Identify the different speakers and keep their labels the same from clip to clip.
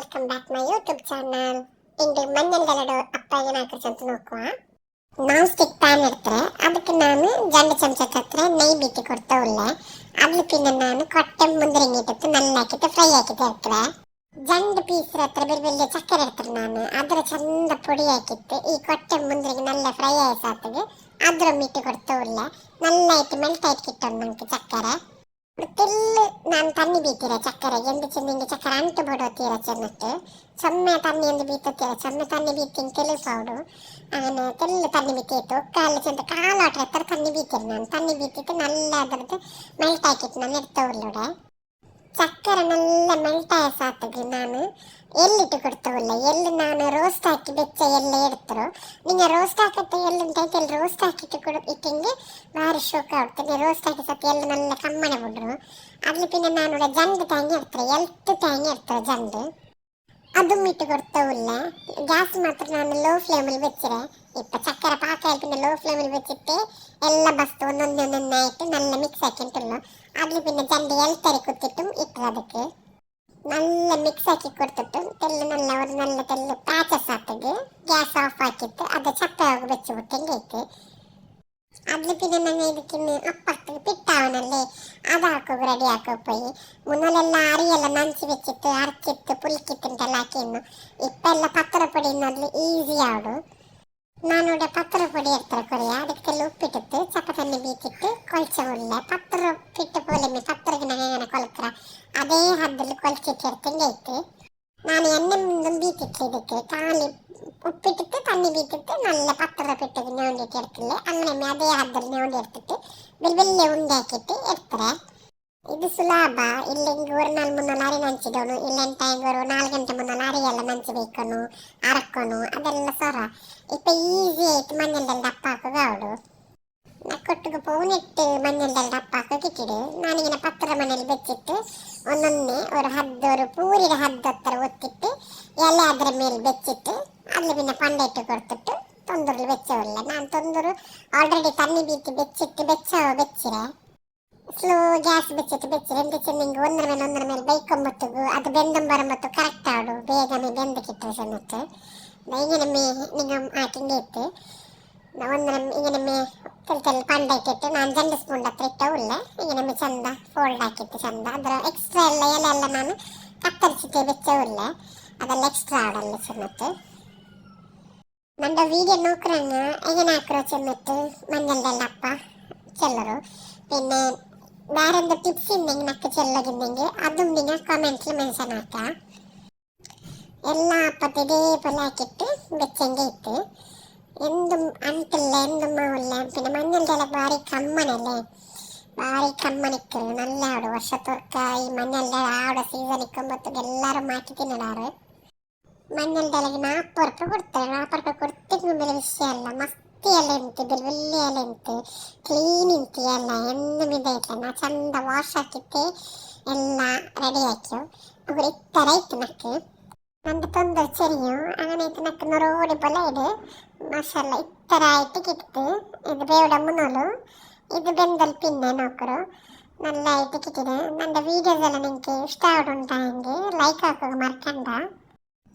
Speaker 1: Welcome back my YouTube channel. ಇಂದು ಮಂಜಂದಲಡು ಅಪ್ಪಗೆ ನಾಲ್ಕು ನೋಕುವ ನಾನ್ ಸ್ಟಿಕ್ ಪ್ಯಾನ್ ಇಡ್ತಾರೆ. ಅದಕ್ಕೆ ನಾನು ಜಂಡು ಚಮಚಕ್ಕೆ ಹತ್ರ ನೆಯ್ ಬಿಟ್ಟು ಕೊಡ್ತಾ ಉಳ್ಳೆ. ಅದ್ರ ಪಿನ್ನ ನಾನು ಕೊಟ್ಟೆ ಮುಂದರಿಂಗಿಟ್ಟು ನಲ್ಲ ಹಾಕಿಟ್ಟು ಫ್ರೈ ಹಾಕಿಟ್ಟು ಇರ್ತಾರೆ. ಜಂಡು ಪೀಸ್ ಹತ್ರ ಬೆಳ್ಳಿ ಬೆಳ್ಳಿ ಚಕ್ಕರೆ ಇಡ್ತಾರೆ. ನಾನು ಅದರ ಚಂದ ಪುಡಿ ಹಾಕಿತ್ತು ಈ ಕೊಟ್ಟೆ ಮುಂದರಿಗೆ ನಲ್ಲ ಫ್ರೈ ಆಯ್ಸಾತಿಗೆ ಅದ್ರ ಮಿಟ್ಟು ಕೊಡ್ತಾ ಉಳ್ಳೆ. ನಲ್ಲ ಇಟ್ಟು ಮೆಲ್ಟ್ ಆಯ್ತು ನಂಗೆ ಚಕ್ಕರೆ ತೆಲ್ಲು ನಾನು ತಣ್ಣಿ ಬೀತೀರ ಚಕ್ಕರೆಗೆ ಎಂದು ಚೆಂದಿಂಗೆ ಚಕ್ಕರೆ ಅಂಟು ಬಿಡೋತೀರ ಚೆನ್ನಟ್ಟು ಚೊಮ್ಮೆ ತಣ್ಣಿ ಎಂದು ಬೀತೀರ ಚೊಮ್ಮೆ ತಣ್ಣಿ ಬೀತೀನಿ ಕೆಲವು ಪೌಡು അങ്ങനെ ತೆಲ್ಲು ತಣ್ಣಿ ಬೀತಿತ್ತು ಕಾಲು ಚೆಂದ ಕಾಲು ಆಟ ಎತ್ತರ ತಣ್ಣಿ ಬೀತೀರಿ. ನಾನು ತಣ್ಣಿ ಬೀತಿತ್ತು ನಲ್ಲ ಅದರದ್ದು ಮೆಲ್ಟ್ ಹಾಕಿತ್ತು ನಾನು ಎಡ್ತವಲ್ಲೋಡೆ ಚಕ್ಕರೆ ನಲ್ಲ ಮೆಲ್ಟ್ ಆಯ ಸಾತಿಗೆ ನಾನು ಎಲ್ಲಿಟ್ಟು ಕೊಡ್ತವಲ್ಲ. ಎಲ್ಲಿ ನಾನು ರೋಸ್ಟ್ ಹಾಕಿ ಬೆಚ್ಚ ಎಲ್ಲ ಇಡ್ತರು. ನಿಂಗೆ ರೋಸ್ಟ್ ಹಾಕತ್ತೆ ಎಲ್ಲಿ ರೋಸ್ಟ್ ಹಾಕಿಟ್ಟು ಕೊಡ ಇಟ್ಟಿಂಗೆ ಭಾರಿ ಶೋಕ ಆಡ್ತದೆ. ರೋಸ್ಟ್ ಹಾಕಿ ಸತಿ ಎಲ್ಲ നല്ല ಕಮ್ಮನೆ ಬಿಡ್ರು. ಅದ್ಲಿ ಪಿನ್ನ ನಾನು ಜಂಡು ತೇಂಗೆ ಇಡ್ತಾರೆ ಎಲ್ತು ತೇಂಗೆ ಇಡ್ತಾರೆ ಜಂಡು അതും ഇട്ട് കൊടുത്തവില്ല. ഗ്യാസ് മാത്രം ഞാൻ ലോ ഫ്ലെയിമിൽ വെച്ചിരെ. ഇപ്പം ചക്കര പാക്കായി പിന്നെ ലോ ഫ്ലെയിമിൽ വെച്ചിട്ട് എല്ലാ വസ്തു ഒന്നൊന്നായിട്ട് നല്ല മിക്സ് ആക്കിയിട്ടുള്ളൂ. അതിൽ പിന്നെ ജണ്ട് എൽത്തരി കുത്തിട്ടും ഇട്ടു ಅದಕ್ಕೆ നല്ല മിക്സ് ആക്കി കൊടുത്തിട്ടും തെല്ല് നല്ല ഒരു നല്ല തെല്ല് പാച്ചസ് ആക്കിട്ട് ഗ്യാസ് ഓഫ് ആക്കിയിട്ട് അത് ചക്കയാಗಿ വെച്ച് വിട്ടെങ്കിൽ അതിൽ പിന്നെ ഞങ്ങൾ ഇതിന് അപ്പുറത്ത് പിട്ടാവനല്ലേ അതാക്കുക റെഡി ആക്കുക പോയി. മുന്നലെല്ലാം അരിയെല്ലാം നനച്ച് വെച്ചിട്ട് അരച്ചിട്ട് പുളിക്കിട്ടുണ്ടെല്ലാം ആക്കിയിരുന്നു. ഇപ്പം എല്ലാം പത്രപ്പൊടി അതിൽ ഈസി ആവും. ನಾನಿവിടെ ಪತ್ರ ಪೊಡಿ ಇರ್ತಾರೆ ಕೊರಿಯ ಅದಕ್ಕೆಲ್ಲ ಉಪ್ಪಿಟ್ಟಿತ್ತು ಚಕ್ಕ ತಣ್ಣಿ ಬೀತಿಟ್ಟು ಕೊಲ್ಚವುಳ್ಳ ಪತ್ರ ಉಪ್ಪಿಟ್ಟು ಪೋಲೆಮ್ಮೆ ಪತ್ರಗೆ ನಂಗೆ ಕೊಲ್ಕ್ರ ಅದೇ ಹದ್ದಲ್ಲಿ ಕೊಲ್ಚಿಟ್ಟಿರ್ತಂಗೆ ಇತ್ತು. ನಾನು ಎಣ್ಣೆ ಮುಂದೆ ಬೀತಿತ್ತು ಇದಕ್ಕೆ ಖಾಲಿ ಉಪ್ಪಿಟ್ಟಿತ್ತು ತಣ್ಣಿ ಬೀತಿತ್ತು നല്ല പത്ര പിട്ടിട്ട് ഞോണ്ടിട്ട് എടുത്തില്ലേ അങ്ങനെ അതേ ഹദ്ദಲ್ಲಿ ഞോണ്ടി എടുത്തിട്ട് വലിയ ഉണ്ട ആക്കിയിട്ട് എടുത്തರೆ. ഇത് സുലഭ. ഇല്ലെങ്കിൽ ഒരു 4-3 അരി നനച്ചിടണു. ഇല്ലെങ്കിൽ ഒരു 4 ಗಂಟೆ മുന്നേ അരിയെല്ലാം നനച്ച് വെക്കണു അരക്കണു ಅದೆಲ್ಲ ಸೊರ. ഇപ്പം ഈസി ആയിട്ട് മഞ്ഞളുടെ ഡപ്പാക്കുക ആവുള്ളൂ. നക്കൊട്ടുക്ക് പൂനിട്ട് മഞ്ഞളുടെ ഡപ്പാക്കുക കിട്ടിട്. ഞാനിങ്ങനെ പത്ര മണൽ വെച്ചിട്ട് ഒന്നൊന്ന് ഒരു ഹദ്ദ് ഒരു പൂരിയുടെ ഹദ്ദ് അത്ര ഒത്തിട്ട് ഇല ಅದರ ಮೇಲೆ വെച്ചിട്ട് അതിൽ പിന്നെ പണ്ടിട്ട് കൊടുത്തിട്ട് തൊന്തൂറിൽ വെച്ചോല്ല. ഞാൻ തൊന്തൂറ് ഓൾറെഡി തണ്ണി ബീറ്റ് വെച്ചിട്ട് വെച്ചിരേ ಸ್ಲೋ ಗ್ಯಾಸ್ ಬೆಚ್ಚಿಟ್ಟು ಎಂತ ಚೆನ್ನಿಂಗ್ ಒಂದರ ಮೇಲೆ ಬೈಕೊಂಬತ್ತುಗು ಅದು ಬೆಂದಂ ಬರಂಬತ್ತು ಕರೆಕ್ಟ್ ಆಡು ಬೇಗನೆ ಬೆಂದಕ್ಕಿಟ್ಟರೆ ಚೆನ್ನತ್ತು ഇങ്ങനെ നിങ്ങൾ ആക്കിൻ്റെ ഇട്ട് ഒന്നര ഇങ്ങനെ പണ്ട ഇട്ടിട്ട് ഞാൻ 2 സ്പൂൺ അത്ര ഇട്ടവില്ല. ഇങ്ങനെ ചന്ത ഫോൾഡ് ആക്കിയിട്ട് ചന്ത ಅದರ ಎಕ್ಸ್ಟ್ರಾ ಎಲ್ಲ ಎಲೆ ಎಲ್ಲ ನಾನು ಕತ್ತರಿಸಿಟ್ಟು വെച്ചവില്ല. ಅದೆಲ್ಲ ಎಕ್ಸ್ಟ್ರಾ ಆಡಲ್ಲ ಚೆನ್ನತ್ತು. ನನ್ನ വീഡിയോ നോക്കറങ്ങ എങ്ങനെ ആക്കറോ ചെന്നിട്ട് മഞ്ഞളുടെ അപ്പ ചെല്ലറു. പിന്നെ വേറെ എന്ത് ടിപ്സ് ഉണ്ടെങ്കിൽ നക്ക് ചെല്ലകുന്നെങ്കിൽ അതും നിങ്ങൾ കമൻറ്റിൽ മെൻഷൻ ആക്കാം. എല്ലാ അപ്പത്തും ഇതേപോലെ ആക്കിയിട്ട് വെച്ചെങ്കിൽ ഇട്ട് എന്തും അണ്ടില്ല എന്തും ആവില്ല. പിന്നെ മഞ്ഞളുടെ ഇല ഭാരി കമ്മനല്ലേ ഭാരി കമ്മനിക്ക് നല്ല ആട് വർഷത്തൊർക്കായി മഞ്ഞളുടെ ആടെ സീസൺ നിൽക്കുമ്പോഴത്തേക്ക് എല്ലാവരും മാറ്റി തിന്നിടാറ്. മഞ്ഞളുടെ ഇലക്ക് 40 റുപ്യ കൊടുത്തത് 40 റുപ്യ കൊടുത്തിട്ട് വലിയ വിഷയമല്ല. മസ്തി ഇല ഉണ്ട് വലിയ ഇല ഉണ്ട് ക്ലീൻ ഉണ്ട് ഇല എന്നും ഇതായിട്ടില്ല. ഞാൻ ചന്ത വാഷ് ആക്കിയിട്ട് എല്ലാം റെഡിയാക്കിയോ. അപ്പോൾ ഇത്ര ഇട്ട് നക്ക് ನನ್ನ ತೊಂದರೆ ಚೆರಿಯು അങ്ങനെ ಇಟ್ಟು ನಕ್ಕ ನೊರೋಡಿ പോലെ ಇಡು ಮಸಾಲ ಇತ್ತರ ಆയിട്ട് കിട്ടും. ഇത് ಬೇಡ ಮುನ್ನೋಲು ഇത് ಬೆಂದಲ್ പിന്നെ നോക്കറു നല്ലതായിട്ട് കിട്ടിയത്. ನನ್ನ വീഡിയോസ് എല്ലാം നിങ്ങൾക്ക് ഇഷ്ടമായിട്ടുണ്ടെങ്കിൽ ലൈക്ക് ആക്കുക മറക്കണ്ട.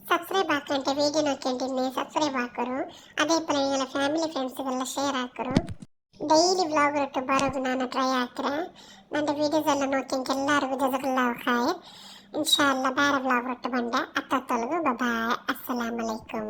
Speaker 1: സബ്സ്ക്രൈബ് ആക്കേണ്ട വീഡിയോ നോക്കിയിട്ടുണ്ടെങ്കിൽ സബ്സ്ക്ರೈಬ್ ആക്കರು. അതേപോലെ നിങ്ങളുടെ ಫ್ಯಾಮಿಲಿ ಫ್ರೆಂಡ್ಸ್ಗೆಲ್ಲ ಶೇರ್ ಆಕರು. ಡೈಲಿ ವ್ಲಾಗ್ ಇಟ್ಟು ಬರೋದು ನಾನು ಟ್ರೈ ಹಾಕ್ರೆ. ನನ್ನ ವೀಡಿಯೋಸ್ ಎಲ್ಲ ನೋಡ್ಕೊಂಡು ಎಲ್ಲರಿಗೂ ಜಜಕಲ್ಲಾಹು ಖೈರ್. ಇನ್ಶಾಅಲ್ಲಾ ಬೇರೆ ವ್ಲಾಗ್ ಇಟ್ಟು ಬಂದೆ. ಅತ್ತೊತ್ತೊಳಗು ಬಾಯ್. ಅಸ್ಸಲಾಮು ಅಲೈಕುಂ.